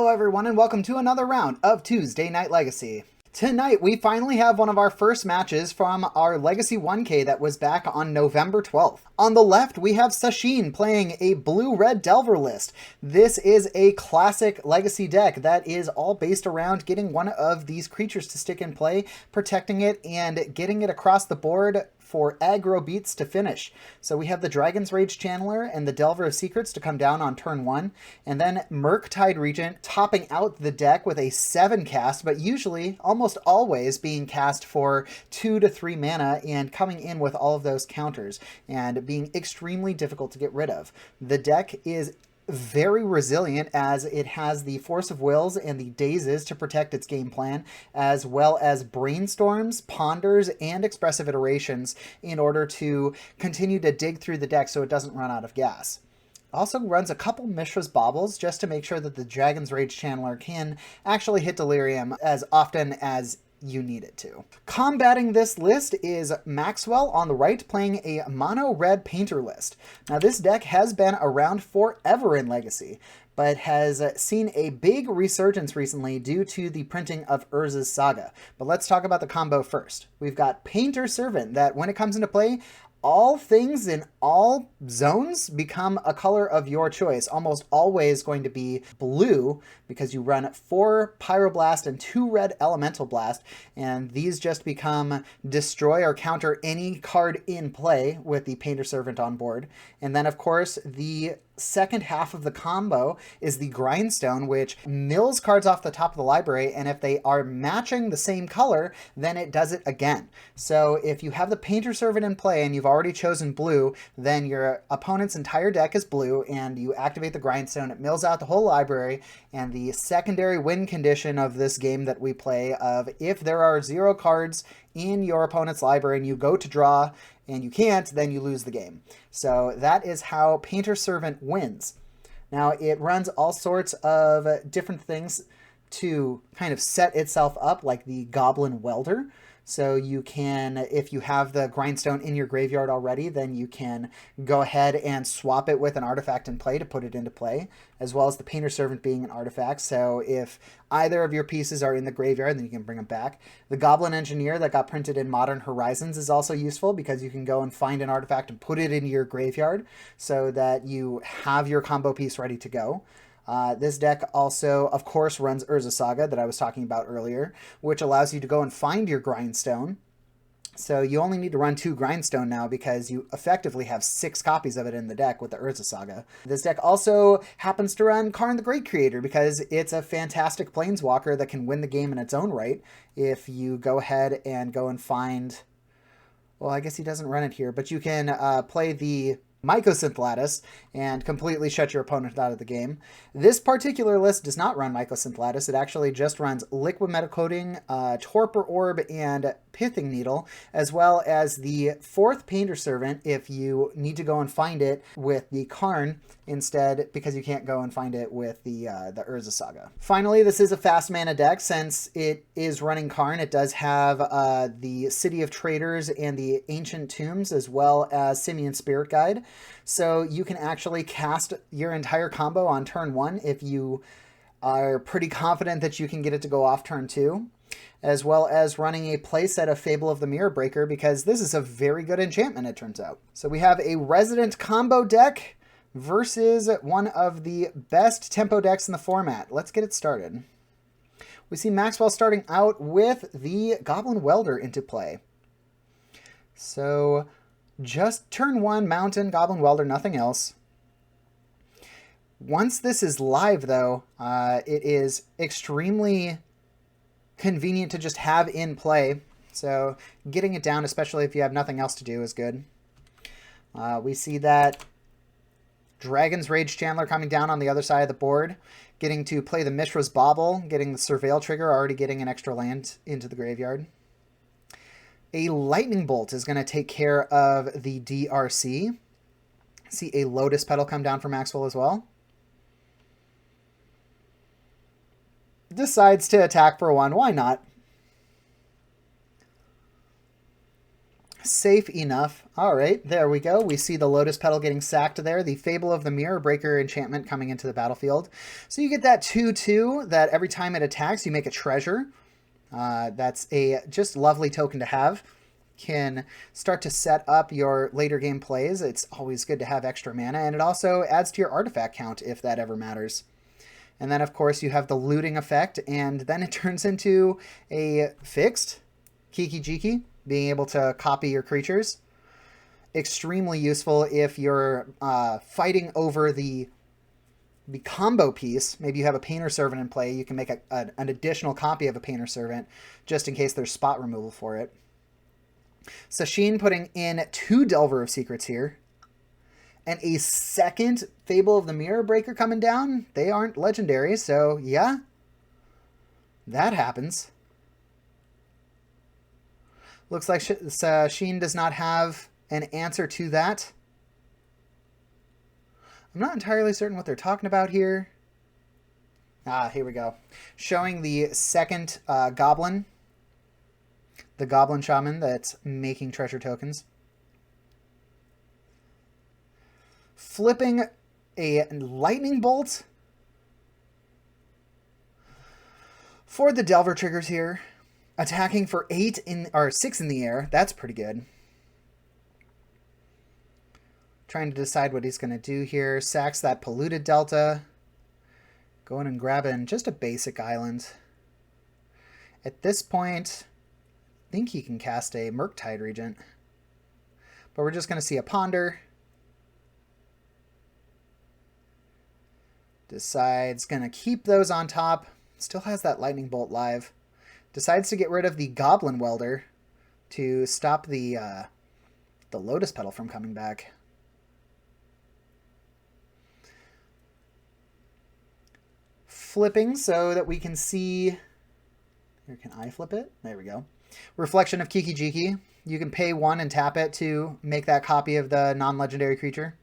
Hello everyone and welcome to another round of Tuesday Night Legacy. Tonight we finally have one of our first matches from our Legacy 1K that was back on November 12th. On the left we have Sashin playing a blue-red Delver list. This is a classic Legacy deck that is all based around getting one of these creatures to stick in play, protecting it, and getting it across the board for aggro beats to finish. So we have the Dragon's Rage Channeler and the Delver of Secrets to come down on turn 1, and then Murktide Regent topping out the deck with a 7 cast, but usually, almost always, being cast for 2 to 3 mana and coming in with all of those counters and being extremely difficult to get rid of. The deck is very resilient as it has the Force of Wills and the Dazes to protect its game plan, as well as Brainstorms, Ponders, and Expressive Iterations in order to continue to dig through the deck so it doesn't run out of gas. Also runs a couple Mishra's Baubles just to make sure that the Dragon's Rage Channeler can actually hit Delirium as often as you need it to. Combating this list is Maxwell on the right, playing a mono red painter list. Now this deck has been around forever in Legacy, but has seen a big resurgence recently due to the printing of Urza's Saga. But let's talk about the combo first. We've got Painter Servant that when it comes into play, all things in all zones become a color of your choice. Almost always going to be blue because you run 4 Pyroblast and 2 red Elemental Blast, and these just become destroy or counter any card in play with the Painter Servant on board. And then of course the second half of the combo is the Grindstone, which mills cards off the top of the library, and if they are matching the same color, then it does it again. So if you have the Painter Servant in play and you've already chosen blue, then your opponent's entire deck is blue, and you activate the Grindstone, it mills out the whole library, and the secondary win condition of this game that we play of if there are 0 cards in your opponent's library and you go to draw and you can't, then you lose the game. So that is how Painter Servant wins. Now it runs all sorts of different things to kind of set itself up, like the Goblin Welder. So you can, if you have the Grindstone in your graveyard already, then you can go ahead and swap it with an artifact in play to put it into play, as well as the Painter Servant being an artifact. So if either of your pieces are in the graveyard, then you can bring them back. The Goblin Engineer that got printed in Modern Horizons is also useful because you can go and find an artifact and put it into your graveyard so that you have your combo piece ready to go. This deck also, of course, runs Urza's Saga that I was talking about earlier, which allows you to go and find your Grindstone. So you only need to run 2 Grindstone now because you effectively have 6 copies of it in the deck with the Urza's Saga. This deck also happens to run Karn the Great Creator because it's a fantastic Planeswalker that can win the game in its own right if you go ahead and go and find... Well, I guess he doesn't run it here, but you can play the Mycosynth Lattice and completely shut your opponent out of the game. This particular list does not run Mycosynth Lattice. It actually just runs Liquid Metacoating, Torpor Orb, and Pithing Needle, as well as the 4th Painter Servant if you need to go and find it with the Karn instead, because you can't go and find it with the Urza Saga. Finally, this is a fast mana deck. Since it is running Karn, it does have the City of Traders and the Ancient Tombs, as well as Simian Spirit Guide. So you can actually cast your entire combo on turn 1 if you are pretty confident that you can get it to go off turn 2, as well as running a playset of Fable of the Mirror Breaker, because this is a very good enchantment, it turns out. So we have a Resident combo deck versus one of the best tempo decks in the format. Let's get it started. We see Maxwell starting out with the Goblin Welder into play. So just turn 1, Mountain, Goblin Welder, nothing else. Once this is live, though, it is extremely convenient to just have in play. So getting it down, especially if you have nothing else to do, is good. We see that Dragon's Rage Channeler coming down on the other side of the board, getting to play the Mishra's Bauble, getting the Surveil trigger, already getting an extra land into the graveyard. A Lightning Bolt is going to take care of the DRC. See a Lotus Petal come down for Maxwell as well. Decides to attack for 1. Why not? safe enough. All right, there we go. We see the Lotus Petal getting sacked there. The Fable of the Mirror Breaker enchantment coming into the battlefield. So you get that 2/2 that every time it attacks, you make a treasure. That's a just lovely token to have. Can start to set up your later game plays. It's always good to have extra mana, and it also adds to your artifact count if that ever matters. And then, of course, you have the looting effect, and then it turns into a fixed Kiki-Jiki, being able to copy your creatures. Extremely useful if you're fighting over the combo piece. Maybe you have a Painter Servant in play. You can make an additional copy of a Painter Servant just in case there's spot removal for it. Sashin putting in 2 Delver of Secrets here. And a second Fable of the Mirror Breaker coming down. They aren't legendary, so yeah. That happens. Looks like Sheen does not have an answer to that. I'm not entirely certain what they're talking about here. Here we go. Showing the second Goblin. The Goblin Shaman that's making treasure tokens. Flipping a Lightning Bolt for the Delver triggers here. Attacking for 6 in the air. That's pretty good. Trying to decide what he's going to do here. Sacks that Polluted Delta. Going and grabbing just a basic island. At this point, I think he can cast a Murktide Regent. But we're just going to see a Ponder. Decides going to keep those on top. Still has that Lightning Bolt live. Decides to get rid of the Goblin Welder to stop the Lotus Petal from coming back. Flipping so that we can see... Here, can I flip it? There we go. Reflection of Kiki-Jiki. You can pay 1 and tap it to make that copy of the non-legendary creature.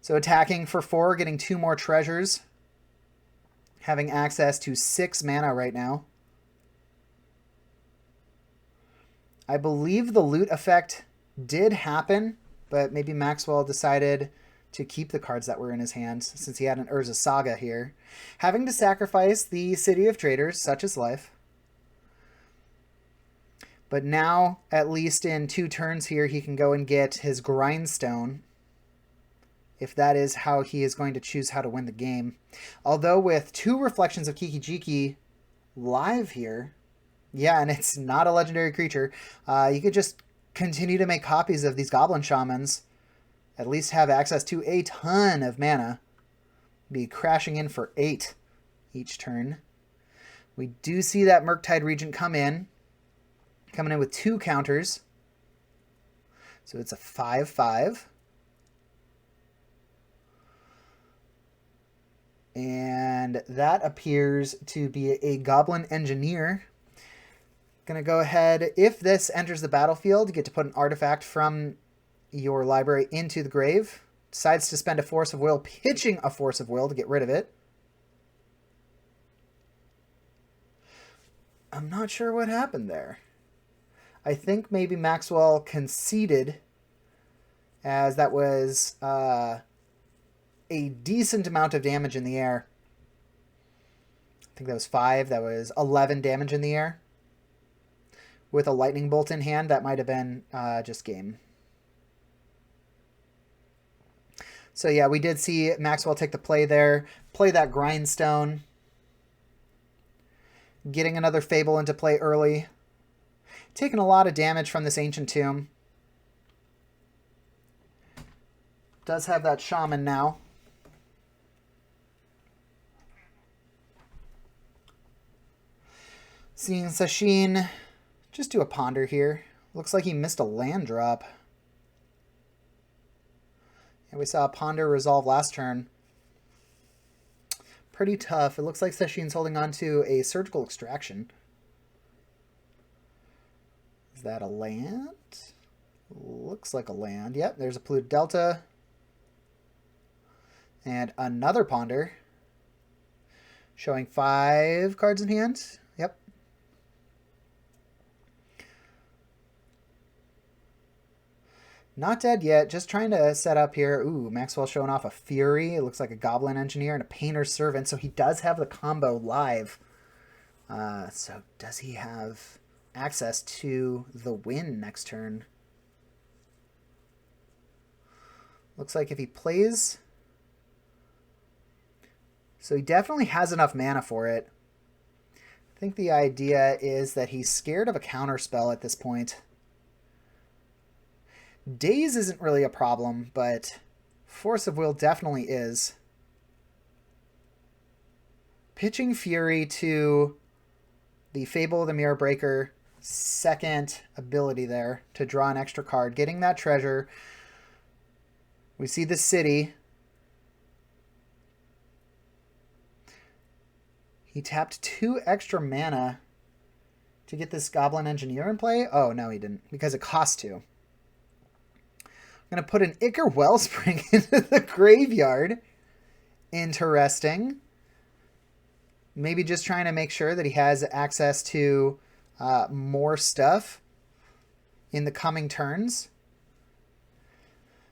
So attacking for 4, getting 2 more treasures. Having access to 6 mana right now. I believe the loot effect did happen, but maybe Maxwell decided to keep the cards that were in his hands since he had an Urza Saga here. Having to sacrifice the City of Traders, such is life. But now, at least in 2 turns here, he can go and get his Grindstone, if that is how he is going to choose how to win the game. Although with 2 reflections of Kiki-Jiki live here, yeah, and it's not a legendary creature, you could just continue to make copies of these Goblin Shamans, at least have access to a ton of mana, be crashing in for 8 each turn. We do see that Murktide Regent coming in with 2 counters. So it's a 5/5. And that appears to be a Goblin Engineer. Gonna go ahead, if this enters the battlefield, you get to put an artifact from your library into the grave. Decides to spend a Force of Will, pitching a Force of Will to get rid of it. I'm not sure what happened there. I think maybe Maxwell conceded, as that was a decent amount of damage in the air. I think that was 5. That was 11 damage in the air. With a Lightning Bolt in hand, that might have been just game. So yeah, we did see Maxwell take the play there. Play that Grindstone. Getting another Fable into play early. Taking a lot of damage from this Ancient Tomb. Does have that Shaman now. Seeing Sashin just do a Ponder here. Looks like he missed a land drop. And we saw a Ponder resolve last turn. Pretty tough. It looks like Sashin's holding on to a Surgical Extraction. Is that a land? Looks like a land. Yep, there's a Polluted Delta. And another Ponder. Showing 5 cards in hand. Yep. Not dead yet, just trying to set up here. Ooh, Maxwell showing off a Fury. It looks like a Goblin Engineer and a Painter's Servant, so he does have the combo live. So does he have access to the win next turn? Looks like if he plays... So he definitely has enough mana for it. I think the idea is that he's scared of a counterspell at this point. Daze isn't really a problem, but Force of Will definitely is. Pitching Fury to the Fable of the Mirror Breaker, second ability there to draw an extra card. Getting that treasure. We see the city. He tapped 2 extra mana to get this Goblin Engineer in play. Oh, no, he didn't, because it costs 2. I'm going to put an Ichor Wellspring into the graveyard. Interesting. Maybe just trying to make sure that he has access to more stuff in the coming turns.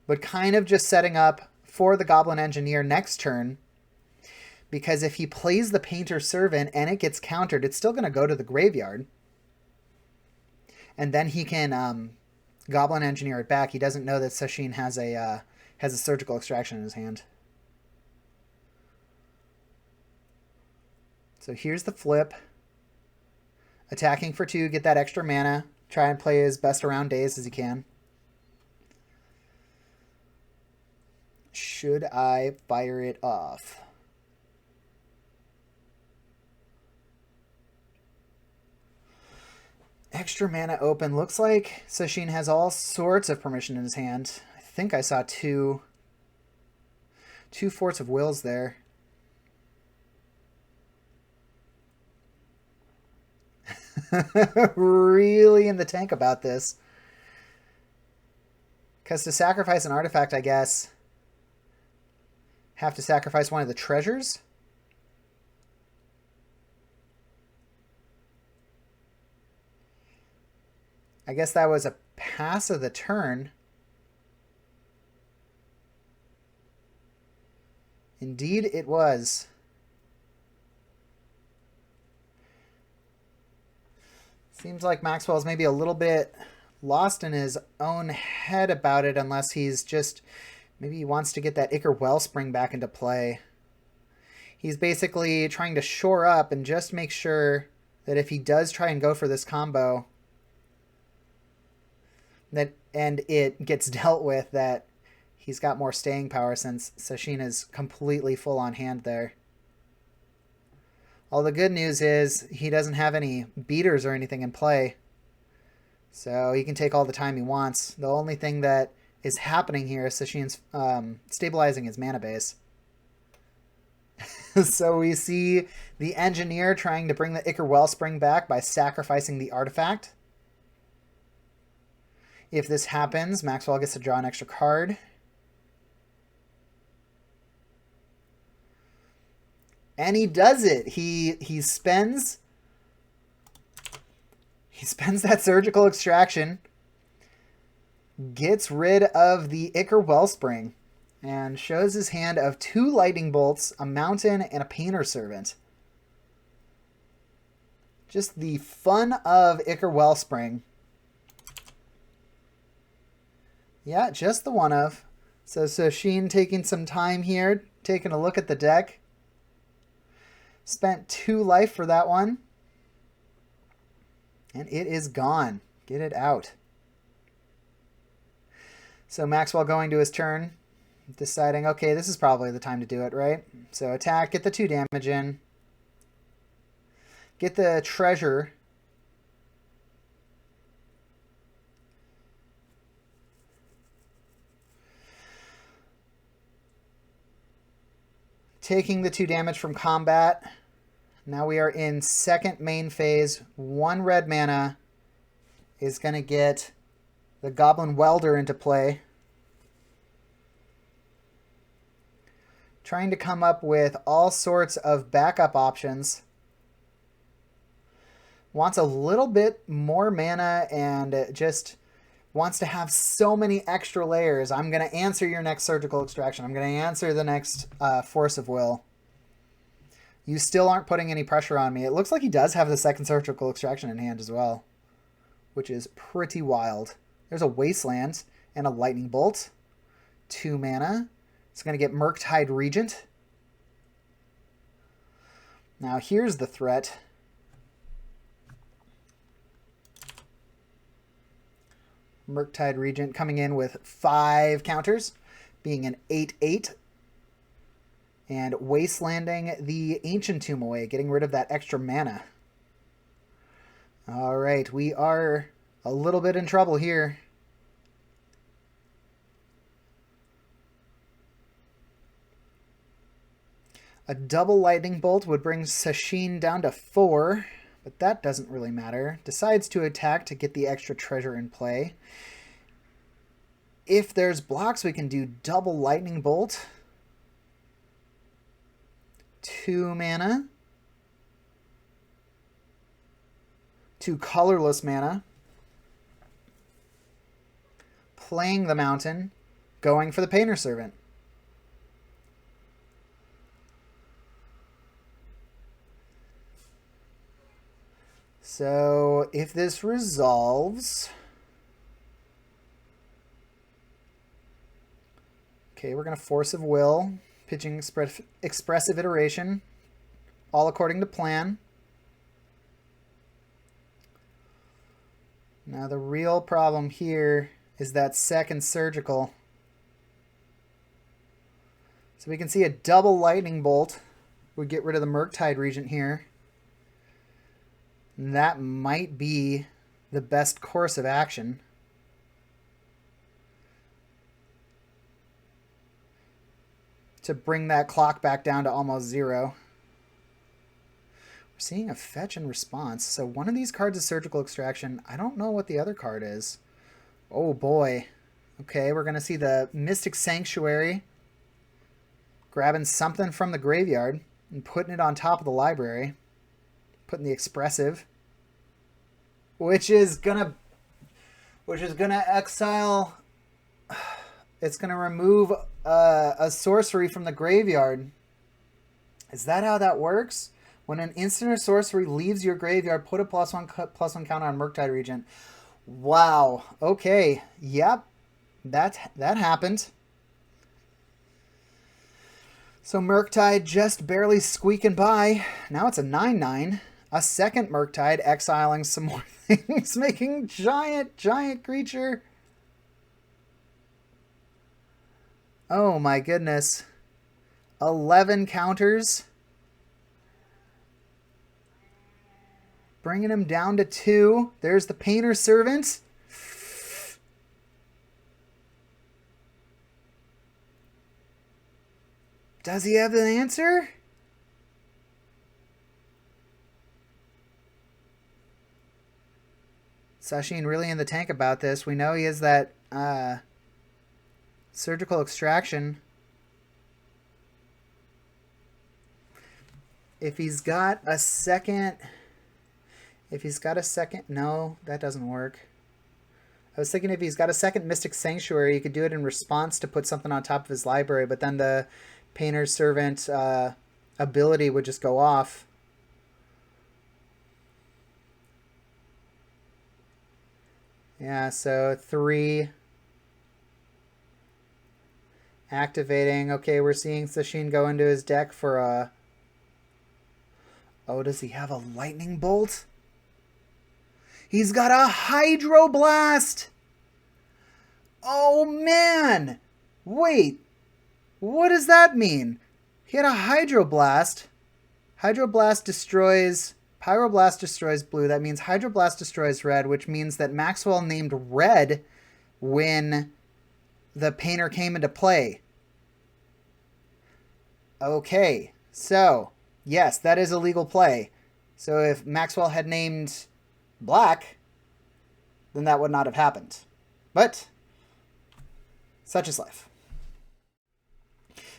But kind of just setting up for the Goblin Engineer next turn. Because if he plays the Painter's Servant and it gets countered, it's still going to go to the graveyard. And then he can... Goblin Engineer it back. He doesn't know that Sashin has a Surgical Extraction in his hand. So here's the flip. Attacking for 2, get that extra mana. Try and play his best around Daze as he can. Should I fire it off? Extra mana open. Looks like Sashin has all sorts of permission in his hand. I think I saw two Force of Wills there. Really in the tank about this. Because to sacrifice an artifact, I guess, have to sacrifice one of the treasures. I guess that was a pass of the turn. Indeed, it was. Seems like Maxwell's maybe a little bit lost in his own head about it, unless he's just... Maybe he wants to get that Ichor Wellspring back into play. He's basically trying to shore up and just make sure that if he does try and go for this combo... and it gets dealt with, that he's got more staying power, since Sashin is completely full on hand there. All the good news is he doesn't have any beaters or anything in play, so he can take all the time he wants. The only thing that is happening here is Sashin's stabilizing his mana base. So we see the Engineer trying to bring the Ichor Wellspring back by sacrificing the artifact. If this happens, Maxwell gets to draw an extra card. And he does it. He spends that Surgical Extraction, gets rid of the Ichor Wellspring, and shows his hand of 2 Lightning Bolts, a Mountain, and a Painter's Servant. Just the fun of Ichor Wellspring. Yeah, just the one of. So Sashin taking some time here, taking a look at the deck. Spent 2 life for that one. And it is gone. Get it out. So Maxwell going to his turn, deciding, okay, this is probably the time to do it, right? So attack, get the 2 damage in. Get the treasure. Taking the 2 damage from combat. Now we are in second main phase. 1 red mana is going to get the Goblin Welder into play. Trying to come up with all sorts of backup options. Wants a little bit more mana and just wants to have so many extra layers. I'm going to answer your next surgical extraction. I'm going to answer the next force of will. You still aren't putting any pressure on me. It looks like he does have the second surgical extraction in hand as well, which is pretty wild. There's a Wasteland and a Lightning Bolt. 2 mana. It's going to get Murktide Regent. Now here's the threat. Murktide Regent coming in with 5 counters, being an 8/8. And Wastelanding the Ancient Tomb away, getting rid of that extra mana. All right, we are a little bit in trouble here. A double Lightning Bolt would bring Sashin down to 4, but that doesn't really matter. Decides to attack to get the extra treasure in play. If there's blocks, we can do double Lightning Bolt. 2 mana. 2 colorless mana. Playing the Mountain. Going for the Painter Servant. So if this resolves... Okay, we're going to Force of Will. Pitching Expressive Iteration, all according to plan. Now the real problem here is that second surgical. So we can see a double Lightning Bolt would get rid of the Murktide Regent here. And that might be the best course of action. To bring that clock back down to almost 0. We're seeing a fetch and response. So one of these cards is Surgical Extraction. I don't know what the other card is. Oh boy. Okay, we're going to see the Mystic Sanctuary grabbing something from the graveyard and putting it on top of the library. Putting the Expressive. Which is gonna exile... It's going to remove a sorcery from the graveyard. Is that how that works? When an instant or sorcery leaves your graveyard, put a +1/+1 counter on Murktide Regent. Wow. Okay. Yep. That happened. So Murktide just barely squeaking by. Now it's a 9/9. A second Murktide exiling some more things, making giant creature. Oh my goodness. 11 counters. Bringing him down to 2. There's the Painter Servant. Does he have the answer? Sashin really in the tank about this. We know he has that... Surgical Extraction. If he's got a second... No, that doesn't work. I was thinking if he's got a second Mystic Sanctuary, you could do it in response to put something on top of his library, but then the Painter's Servant ability would just go off. Yeah, so 3... Activating. Okay, we're seeing Sashin go into his deck for a... Oh, does he have a Lightning Bolt? He's got a Hydroblast! Oh, man! Wait. What does that mean? He had a Hydroblast. Hydroblast destroys... Pyroblast destroys blue. That means Hydroblast destroys red, which means that Maxwell named red when the Painter came into play. Okay, so, yes, that is a legal play. So if Maxwell had named black, then that would not have happened. But, such is life.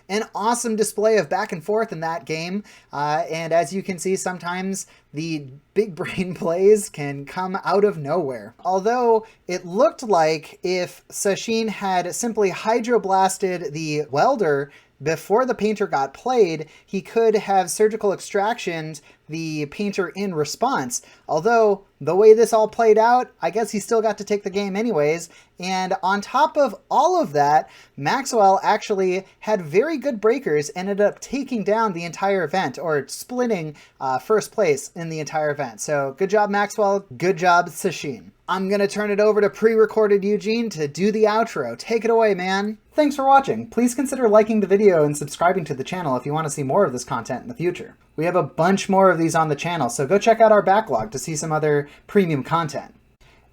An awesome display of back and forth in that game, and as you can see, sometimes the big brain plays can come out of nowhere. Although it looked like if Sashin had simply hydroblasted the welder before the painter got played, he could have surgical extractioned the painter in response. Although, the way this all played out, I guess he still got to take the game anyways. And on top of all of that, Maxwell actually had very good breakers, ended up taking down the entire event, or splitting first place in the entire event. So good job, Maxwell. Good job, Sashin. I'm going to turn it over to pre-recorded Eugene to do the outro. Take it away, man. Thanks for watching. Please consider liking the video and subscribing to the channel if you want to see more of this content in the future. We have a bunch more of these on the channel, so go check out our backlog to see some other premium content.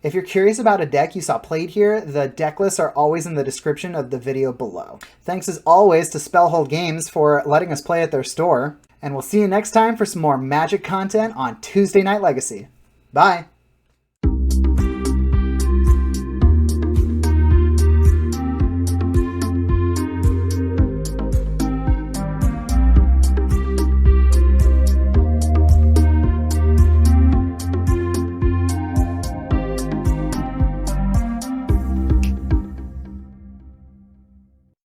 If you're curious about a deck you saw played here, the deck lists are always in the description of the video below. Thanks as always to Spellhold Games for letting us play at their store, and we'll see you next time for some more Magic content on Tuesday Night Legacy. Bye!